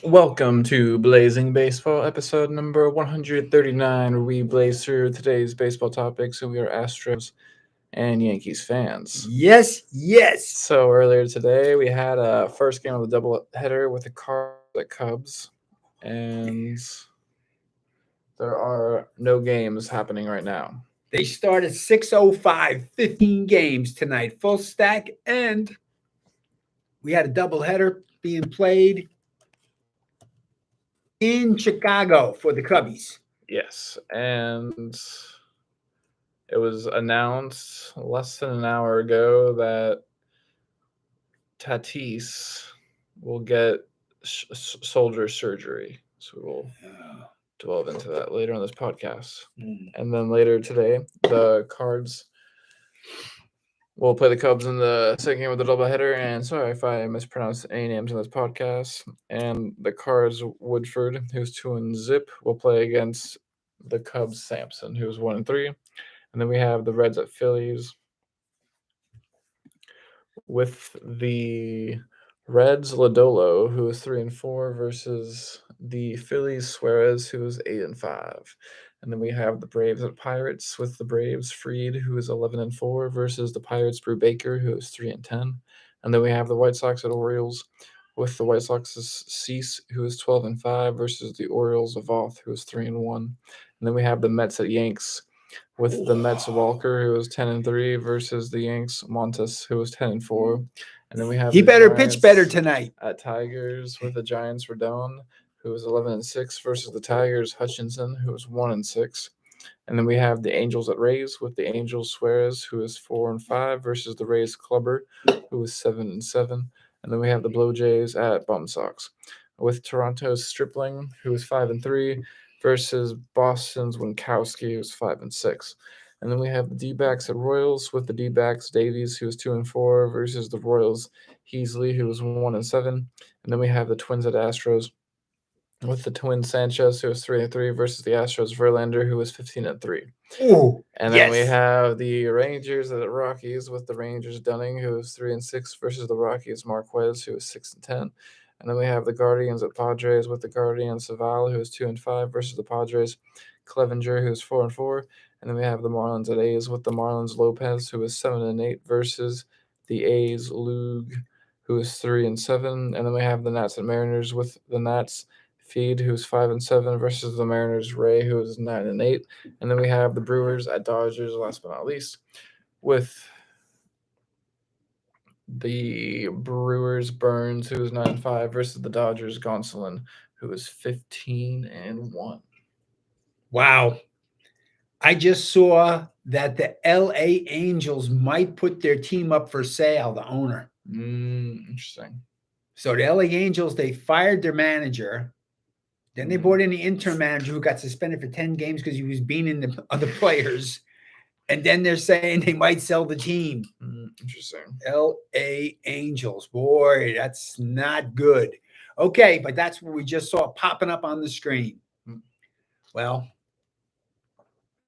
Welcome to Blazing Baseball, episode number 139, where we blaze through today's baseball topics, and we are Astros and Yankees fans. Yes, yes. So earlier today, we had a first game of the doubleheader with the Cards at Cubs, and there are no games happening right now. They start at 6:05, 15 games tonight, full stack, and we had a doubleheader being played in Chicago for the Cubbies. Yes, and it was announced less than an hour ago that Tatis will get shoulder surgery. So we'll delve into that later on this podcast. And then later today, the Cards will play the Cubs in the second game of the doubleheader. And sorry if I mispronounce any names in this podcast. And the Cards Woodford, who's 2-0, will play against the Cubs Sampson, who's 1-3. And then we have the Reds at Phillies with the Reds Lodolo, who is 3-4, versus the Phillies Suarez, who is 8-5. And then we have the Braves at Pirates with the Braves Freed, who is 11-4, versus the Pirates Brubaker, who is 3-10. And then we have the White Sox at Orioles with the White Sox's Cease, who is 12-5, versus the Orioles of Voth, who is 3-1. And then we have the Mets at Yanks with the Mets Walker, who was 10-3, versus the Yanks Montes, who was 10-4. And then we have He the better pitch better Giants tonight. at Tigers with the Giants Rodon, who was 11-6, versus the Tigers Hutchinson, who was 1-6. And then we have the Angels at Rays with the Angels Suarez, who is 4-5, versus the Rays Clubber, who is 7-7. And then we have the Blue Jays at Bum Sox with Toronto's Stripling, who is 5-3, versus Boston's Winkowski, who's 5-6. And then we have the D-backs at Royals with the D-backs Davies, who is 2-4, versus the Royals Heasley, who was 1-7. And then we have the Twins at Astros with the Twins Sanchez, who was 3-3, versus the Astros Verlander, who was 15-3. Oh, And then we have the Rangers at Rockies with the Rangers Dunning, who is 3-6, versus the Rockies Marquez, who is 6-10. And then we have the Guardians at Padres with the Guardians Saval, who is 2-5, versus the Padres Clevenger, who is 4-4. And then we have the Marlins at A's with the Marlins Lopez, who is 7-8, versus the A's Lug, who is 3-7. And then we have the Nats at Mariners with the Nats Feed, who's 5-7, versus the Mariners Ray, who is 9-8. And then we have the Brewers at Dodgers, last but not least, with the Brewers Burns, who is 9-5, versus the Dodgers Gonsolin, who is 15-1. wow. I just saw that the LA Angels might put their team up for sale, the owner. Interesting. So the LA Angels, they fired their manager. Then they brought in the interim manager who got suspended for 10 games because he was beating the other players. And then they're saying they might sell the team. Interesting. LA Angels. Boy, that's not good. Okay, but that's what we just saw popping up on the screen. Well,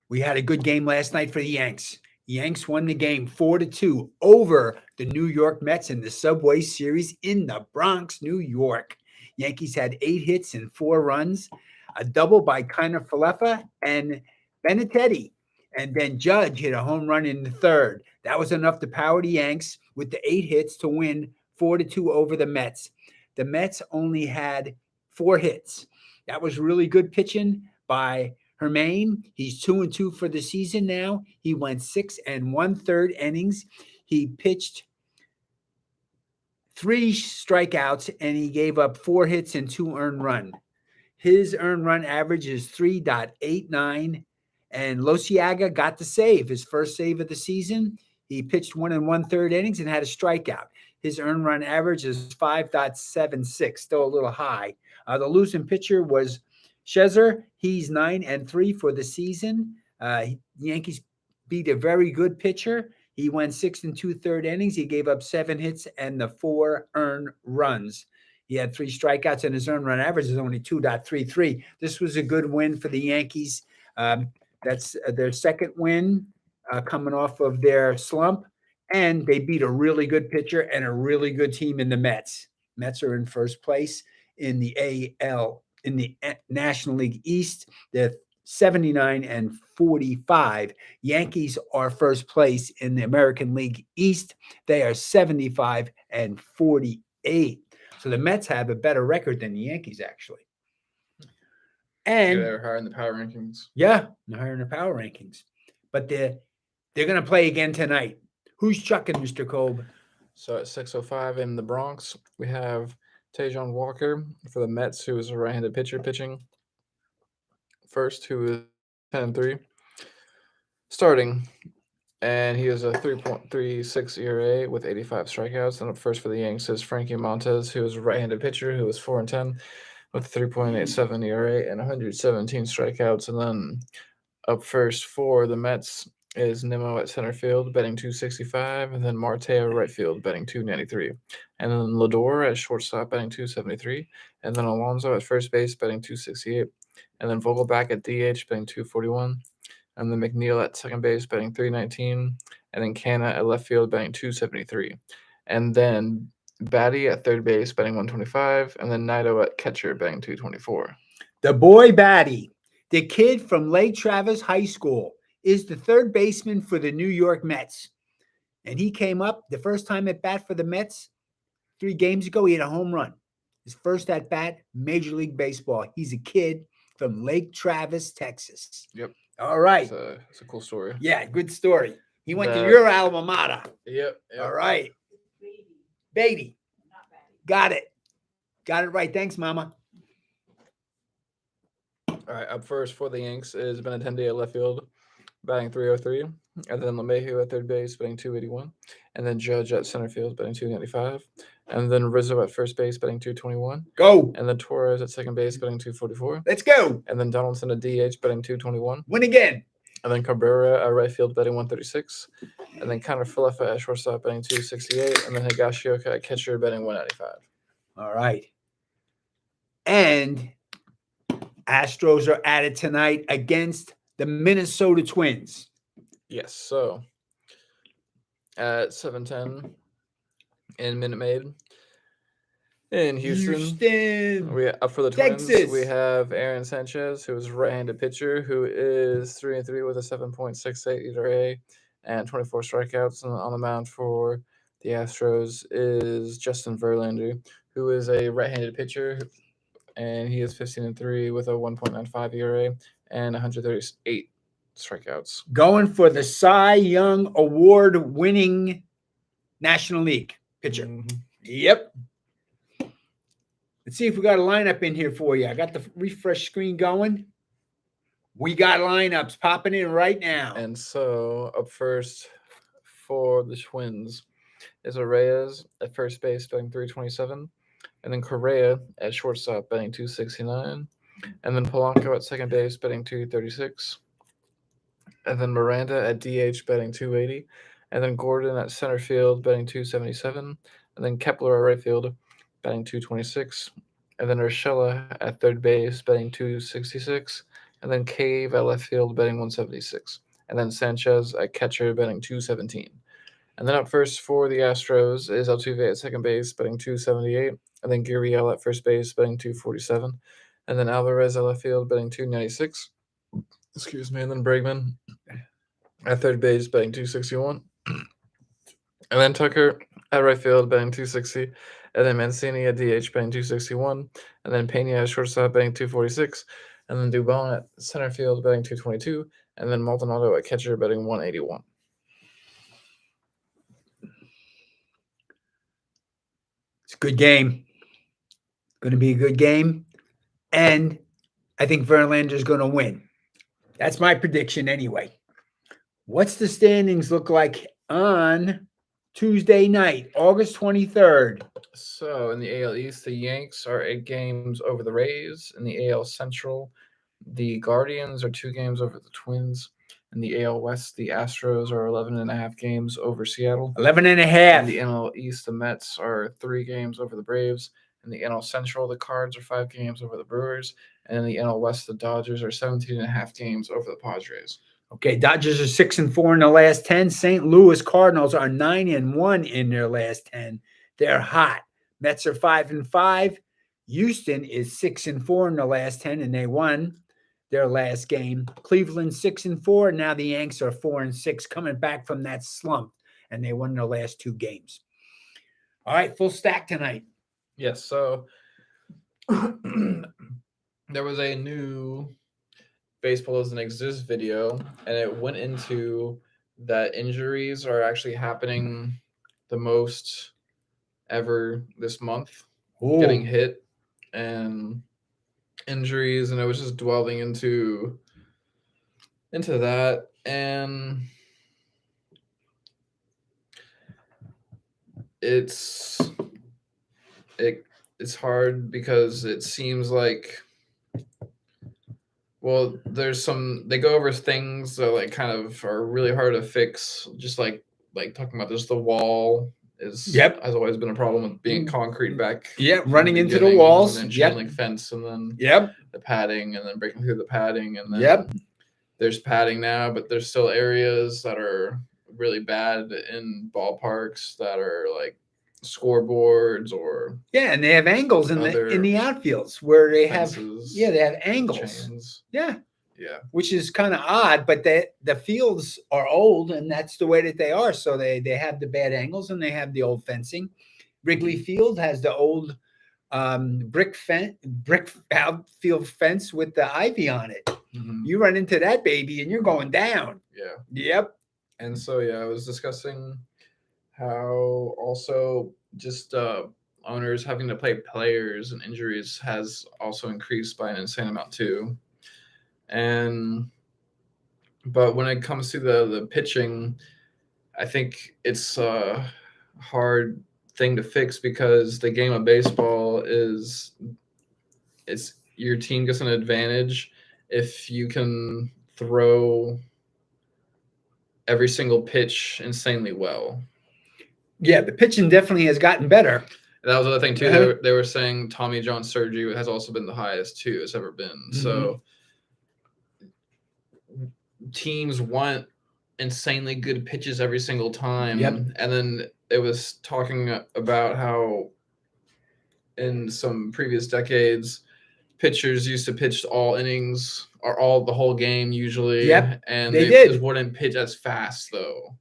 we had a good game last night for the Yanks. Yanks won the game 4-2 over the New York Mets in the Subway Series in the Bronx, New York. Yankees had 8 hits and 4 runs, a double by Kiner Falefa and Benintendi. And then Judge hit a home run in the third. That was enough to power the Yanks with the 8 hits to win 4-2 over the Mets. The Mets only had 4 hits. That was really good pitching by Hermain. He's 2-2 for the season now. He went 6 1/3 innings. He pitched 3 strikeouts and he gave up 4 hits and 2 earned run. His earned run average is 3.89. And Losiaga got the save, his first save of the season. He pitched 1 1/3 innings and had a strikeout. His earned run average is 5.76, still a little high. The losing pitcher was Scherzer. He's 9-3 for the season. Yankees beat a very good pitcher. He went 6 2/3 innings. He gave up 7 hits and the 4 earned runs. He had 3 strikeouts, and his earned run average is only 2.33. This was a good win for the Yankees. That's their second win coming off of their slump. And they beat a really good pitcher and a really good team in the Mets. Mets are in first place in the National League East. They're 79 and 45. Yankees are first place in the American League East. They are 75 and 48. So the Mets have a better record than the Yankees, actually. And they're higher in the power rankings. Yeah, they're higher in the power rankings. But they're going to play again tonight. Who's chucking, Mr. Kolb? So at 6:05 in the Bronx, we have Tejon Walker for the Mets, who is a right-handed pitcher pitching first, who is 10-3. Starting, and he is a 3.36 ERA with 85 strikeouts. And up first for the Yanks is Frankie Montes, who is a right-handed pitcher who is 4-10 with 3.87 ERA and 117 strikeouts. And then up first for the Mets is Nimmo at center field, betting 265, and then Marte at right field, betting 293. And then Lodor at shortstop, betting 273. And then Alonso at first base, betting 268. And then Vogelback at DH, betting 241. And then McNeil at second base, betting 319. And then Canna at left field, betting 273. And then Batty at third base, betting 125. And then Naito at catcher, betting 224. The boy Batty, the kid from Lake Travis High School, is the third baseman for the New York Mets. And he came up the first time at bat for the Mets 3 games ago. He had a home run. His first at bat, Major League Baseball. He's a kid from Lake Travis, Texas. Yep. All right. It's a cool story. Yeah, good story. He went to your alma mater. Yep. All right. Beatty. Got it. Got it right. Thanks, Mama. All right, up first for the Yanks is Benintendi at left field, batting 303. And then LeMahieu at third base, batting 281. And then Judge at center field, batting 295. And then Rizzo at first base, batting 221. Go. And then Torres at second base, batting 244. Let's go. And then Donaldson at DH, batting 221. Win again. And then Cabrera at right field, batting 136. And then Connor Falefa at shortstop, batting 268. And then Higashioka at catcher, batting 195. All right. And Astros are at it tonight against the Minnesota Twins. Yes, so at 7:10 in Minute Maid in Houston. We up for the Twins. Texas. We have Aaron Sanchez, who is a right-handed pitcher, who is 3-3 with a 7.68 ERA and 24 strikeouts. And on the mound for the Astros is Justin Verlander, who is a right-handed pitcher, and he is 15-3 with a 1.95 ERA and 138 strikeouts. Going for the Cy Young Award-winning National League pitcher. Mm-hmm. Yep. Let's see if we got a lineup in here for you. I got the refresh screen going. We got lineups popping in right now. And so up first for the Twins is Reyes at first base, batting 327. And then Correa at shortstop, batting 269. And then Polanco at second base, batting 236. And then Miranda at DH, batting 280. And then Gordon at center field, batting 277. And then Kepler at right field, batting 226. And then Urshela at third base, batting 266. And then Cave at left field, batting 176. And then Sanchez at catcher, batting 217. And then up first for the Astros is Altuve at second base, batting 278. And then Gurriel at first base, batting 247. And then Alvarez at left field, batting 296. Excuse me. And then Bregman at third base, batting 261. And then Tucker at right field, batting 260. And then Mancini at DH, batting 261. And then Pena at shortstop, batting 246. And then Dubon at center field, batting 222. And then Maldonado at catcher, batting 181. It's a good game. Going to be a good game. And I think Verlander's going to win. That's my prediction anyway. What's the standings look like on Tuesday night, August 23rd? So in the AL East, the Yanks are 8 games over the Rays. In the AL Central, the Guardians are 2 games over the Twins. In the AL West, the Astros are 11.5 games over Seattle. 11.5. In the NL East, the Mets are 3 games over the Braves. In the NL Central, the Cards are 5 games over the Brewers. And in the NL West, the Dodgers are 17.5 games over the Padres. Okay, Dodgers are 6-4 in the last 10. St. Louis Cardinals are 9-1 in their last 10. They're hot. Mets are 5-5. Houston is 6-4 in the last 10, and they won their last game. Cleveland 6-4. Now the Yanks are 4-6, coming back from that slump, and they won their last 2 games. All right, full stack tonight. Yes. So there was a new Baseball Doesn't Exist video, and it went into that injuries are actually happening the most ever this month, getting hit and injuries, and it was just dwelling into that, and it's hard because it seems like, well, there's some, they go over things that like kind of are really hard to fix, just like talking about this, the wall has always been a problem with being concrete back. Running into the walls, and then chain link fence, and then the padding, and then breaking through the padding, and then there's padding now, but there's still areas that are really bad in ballparks that are like scoreboards or and they have angles in the outfields where they fences, they have angles, chains. Which is kind of odd, but the fields are old, and that's the way that they are. So they have the bad angles, and they have the old fencing. Wrigley Field has the old brick outfield fence with the ivy on it. You run into that baby, and you're going down. And so I was discussing how also just owners having to play players and injuries has also increased by an insane amount too. But when it comes to the pitching, I think it's a hard thing to fix because the game of baseball it's your team gets an advantage if you can throw every single pitch insanely well. The pitching definitely has gotten better. And that was the other thing too. They were saying Tommy John surgery has also been the highest too it's ever been. So teams want insanely good pitches every single time. And then it was talking about how in some previous decades, pitchers used to pitch all innings or the whole game usually. And they just wouldn't pitch as fast though.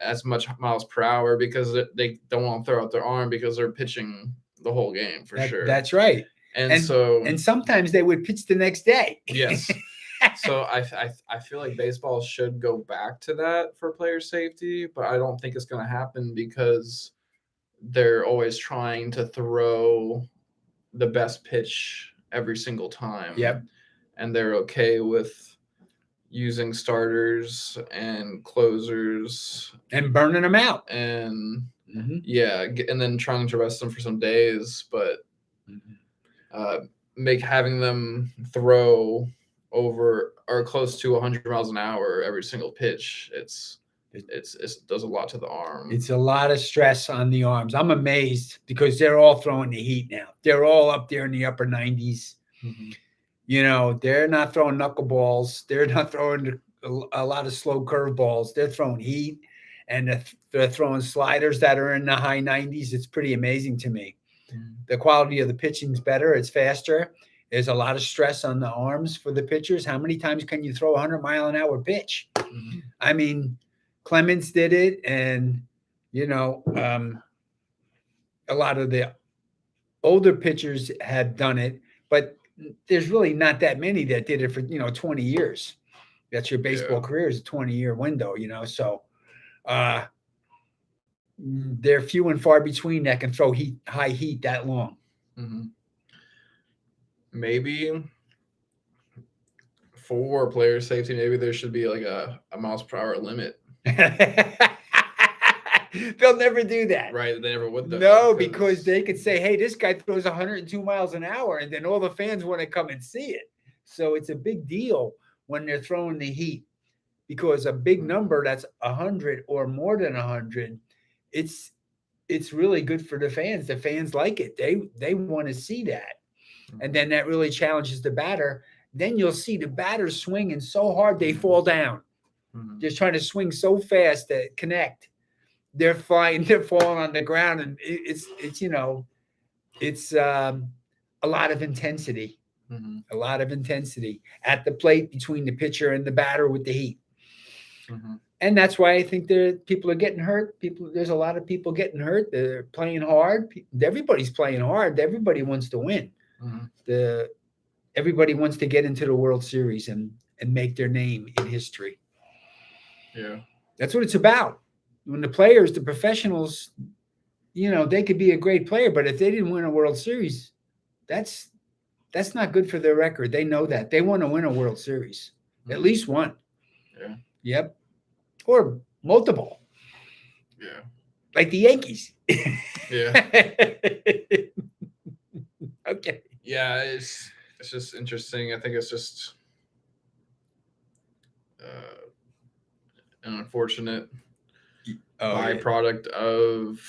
As much miles per hour because they don't want to throw out their arm because they're pitching the whole game for sure. That's right. And sometimes they would pitch the next day. Yes. So I feel like baseball should go back to that for player safety, but I don't think it's going to happen because they're always trying to throw the best pitch every single time. And they're okay with using starters and closers and burning them out and and then trying to rest them for some days, but having them throw over or close to 100 miles an hour every single pitch, it does a lot to the arm. It's a lot of stress on the arms. I'm amazed because they're all throwing the heat now. They're all up there in the upper 90s. They're not throwing knuckleballs. They're not throwing a lot of slow curveballs. They're throwing heat, and they're throwing sliders that are in the high 90s. It's pretty amazing to me. The quality of the pitching is better. It's faster. There's a lot of stress on the arms for the pitchers. How many times can you throw a 100-mile-an-hour pitch? I mean, Clemens did it, and, a lot of the older pitchers have done it, but there's really not that many that did it for 20 years. That's your baseball career is a 20-year window, so they're few and far between that can throw high heat that long. Maybe for player safety, maybe there should be like a miles per hour limit. They'll never do that. Right. They never would. No, because they could say, hey, this guy throws 102 miles an hour, and then all the fans want to come and see it. So it's a big deal when they're throwing the heat, because a big number that's 100 or more than 100, it's really good for the fans. The fans like it. They want to see that. And then that really challenges the batter. Then you'll see the batters swinging so hard they fall down. Just trying to swing so fast to connect. They're flying, they're falling on the ground, and it's a lot of intensity, Mm-hmm. a lot of intensity at the plate between the pitcher and the batter with the heat. Mm-hmm. And that's why I think people are getting hurt. There's a lot of people getting hurt. They're playing hard. Everybody's playing hard. Everybody wants to win. Mm-hmm. Everybody wants to get into the World Series and make their name in history. Yeah, that's what it's about. When the players, the professionals, they could be a great player, but if they didn't win a World Series, that's not good for their record. They know that. They want to win a World Series, mm-hmm. at least one. Yeah. Yep. Or multiple. Yeah. Like the Yankees. Yeah. Okay. Yeah, it's just interesting. I think it's just an unfortunate byproduct of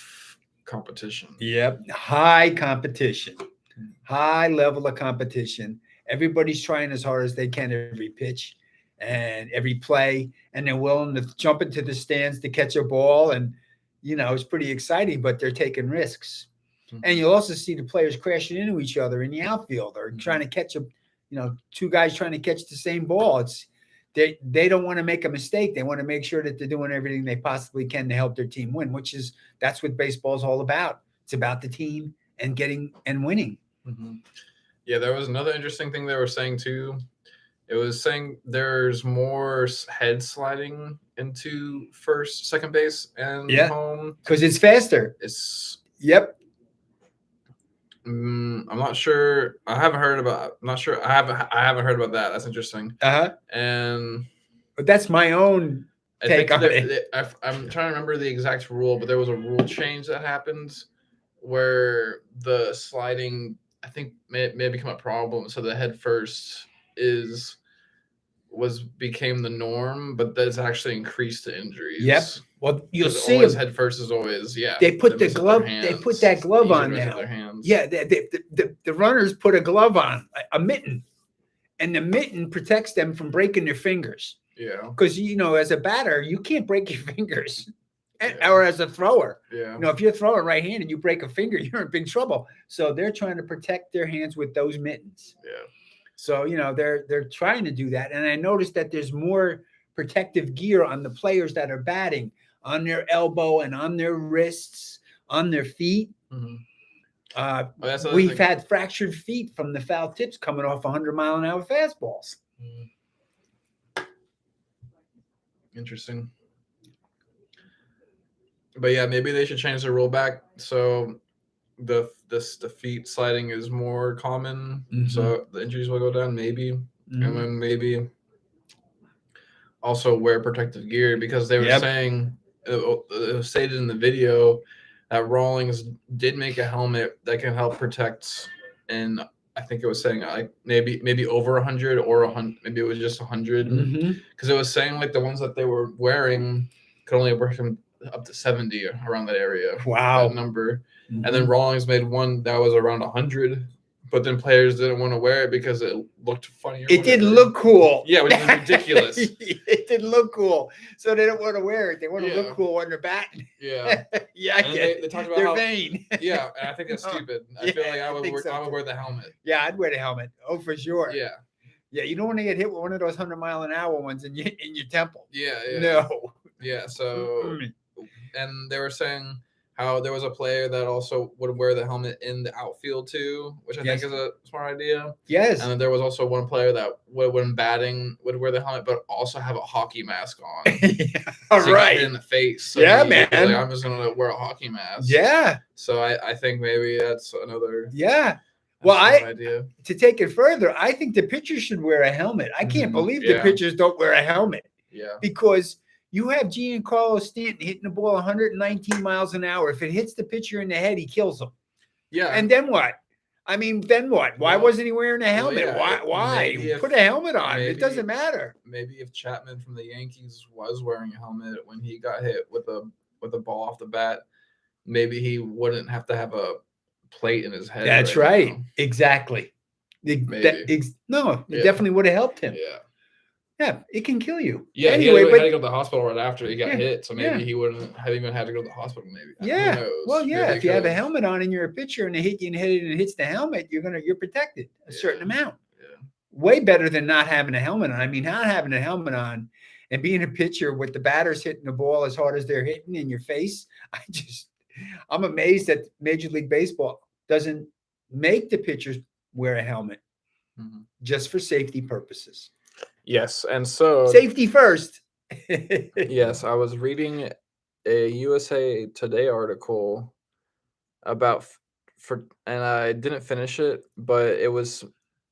competition. Yep. High competition. High level of competition. Everybody's trying as hard as they can every pitch and every play, and they're willing to jump into the stands to catch a ball. And, it's pretty exciting, but they're taking risks. Mm-hmm. And you'll also see the players crashing into each other in the outfield or trying to catch two guys trying to catch the same ball. They don't want to make a mistake. They want to make sure that they're doing everything they possibly can to help their team win, that's what baseball is all about. It's about the team and getting and winning. Mm-hmm. Yeah, there was another interesting thing they were saying too. It was saying there's more head sliding into second base, and home because it's faster. Yep. I'm not sure. I haven't heard about. I'm not sure. I haven't heard about that. That's interesting. And but that's my own take on it. I'm trying to remember the exact rule, but there was a rule change that happened where the sliding, I think, may become a problem. So the head first became the norm, but that's actually increased the injuries. Yep. Well, you'll see head first is always They put the glove. They put that glove on now. Yeah, the runners put a glove on, a mitten, and the mitten protects them from breaking their fingers. Yeah. Because as a batter, you can't break your fingers, or as a thrower. Yeah. If you're throwing right hand and you break a finger, you're in big trouble. So they're trying to protect their hands with those mittens. Yeah. So, they're trying to do that. And I noticed that there's more protective gear on the players that are batting, on their elbow and on their wrists, on their feet. Mm-hmm. We've had fractured feet from the foul tips coming off 100-mile-an-hour fastballs. Interesting. But yeah, maybe they should change the rule back so the feet sliding is more common, mm-hmm. so the injuries will go down, maybe. Mm-hmm. And then maybe also wear protective gear, because they were saying, it was stated in the video that Rawlings did make a helmet that can help protect, and I think it was saying like maybe over 100 or 100, maybe it was just 100, because it was saying like the ones that they were wearing could only work them up to 70 around that area. Wow, that number. Mm-hmm. And then Rawlings made one that was around 100, but then players didn't want to wear it because it looked funny. It didn't look cool. Yeah, which is ridiculous. It didn't look cool, so they don't want to wear it. They want to look cool when they're batting. Yeah, yeah. I get they talked about they're vain. Yeah, and I think that's stupid. I feel like I would wear the helmet. Yeah, I'd wear the helmet. Oh, for sure. Yeah. Yeah, you don't want to get hit with one of those 100-mile-an-hour ones in your temple. Yeah. No. Yeah. So, and they were saying how there was a player that also would wear the helmet in the outfield too, which I think is a smart idea. Yes. And then there was also one player that when batting would wear the helmet, but also have a hockey mask on. All so right. In the face. So man. Like, I'm just gonna wear a hockey mask. Yeah. So I think maybe that's another. Yeah. Well, idea. To take it further, I think the pitchers should wear a helmet. I can't believe the pitchers don't wear a helmet. Yeah. Because you have Giancarlo Stanton hitting the ball 119 miles an hour. If it hits the pitcher in the head, he kills him. Yeah. And then what? I mean, then what? Why wasn't he wearing a helmet? Why? Put a helmet on. It doesn't matter. Maybe if Chapman from the Yankees was wearing a helmet when he got hit with a ball off the bat, maybe he wouldn't have to have a plate in his head. That's right. Exactly. It definitely would have helped him. Yeah. Yeah, it can kill you. Yeah, Anyway, he had to but go to the hospital right after he got Yeah, hit, so maybe yeah. he wouldn't have even had to go to the hospital. Maybe who yeah. knows? Well, Maybe yeah. they If you have a could've. helmet on and you're a pitcher and they hit you in the head and it hits the helmet, you're protected a certain Yeah. amount. Yeah. Way better than not having a helmet on. I mean, not having a helmet on and being a pitcher with the batters hitting the ball as hard as they're hitting in your face. I'm amazed that Major League Baseball doesn't make the pitchers wear a helmet just for safety purposes. Yes, and so Safety first. yes, I was reading a USA Today article about and I didn't finish it, but it was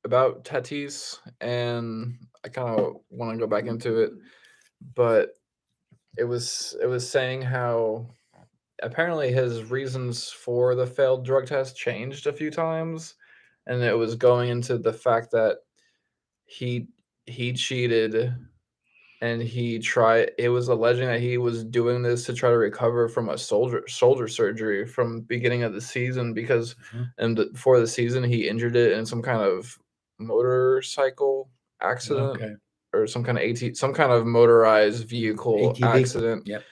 about Tatis, and I kind of want to go back into it, but it was saying how apparently his reasons for the failed drug test changed a few times, and it was going into the fact that he cheated, and it was alleging that he was doing this to try to recover from a shoulder surgery from beginning of the season, because before the season he injured it in some kind of motorcycle accident or some kind of motorized vehicle ATV. accident. Yep.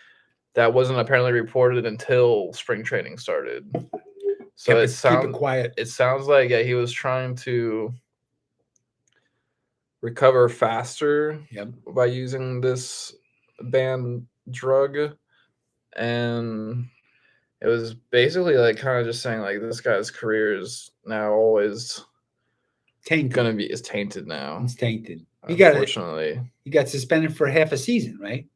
That wasn't apparently reported until spring training started. So keep it quiet. It sounds like he was trying to recover faster by using this banned drug, and it was basically like kind of just saying like this guy's career is now always tainted. Is tainted now. It's tainted. Unfortunately, he got suspended for half a season, right?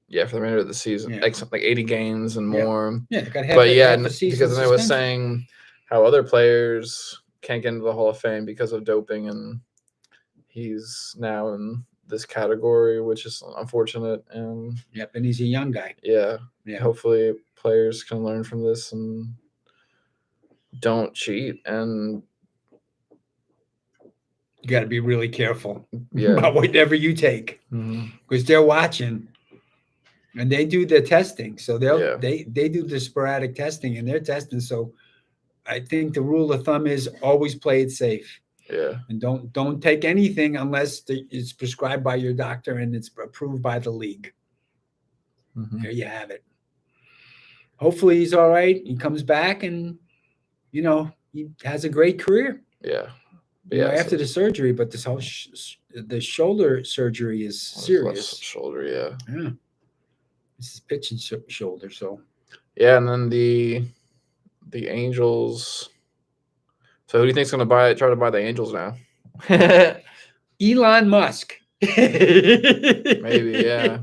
Yeah, for the remainder of the season, like 80 games and more. Yeah, got half. But half a season because then I was saying how other players can't get into the Hall of Fame because of doping, and he's now in this category, which is unfortunate. And and he's a young guy. Yeah. Hopefully, players can learn from this and don't cheat. And you got to be really careful about whatever you take, because they're watching, and they do the testing. So they do the sporadic testing, and they're testing. So I think the rule of thumb is always play it safe. Yeah. And don't take anything unless it's prescribed by your doctor and it's approved by the league. There you have it. Hopefully he's all right. He comes back and, he has a great career. Yeah. After the surgery, but this whole the shoulder surgery is serious. Left shoulder, yeah. This is pitching shoulder, so. Yeah, and then the Angels. So who do you think's going to try to buy the Angels now? Elon Musk. Maybe, yeah.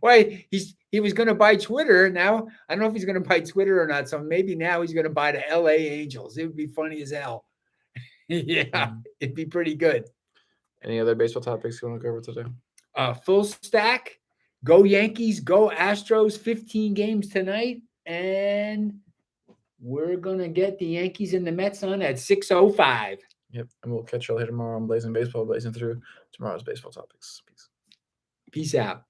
Why he was going to buy Twitter. Now I don't know if he's going to buy Twitter or not. So maybe now he's going to buy the LA Angels. It would be funny as hell. It'd be pretty good. Any other baseball topics you want to go over today? Full stack. Go Yankees. Go Astros. 15 games tonight, and we're gonna get the Yankees and the Mets on at 6:05. Yep, and we'll catch y'all here tomorrow on Blazing Baseball, blazing through tomorrow's baseball topics. Peace. Peace out.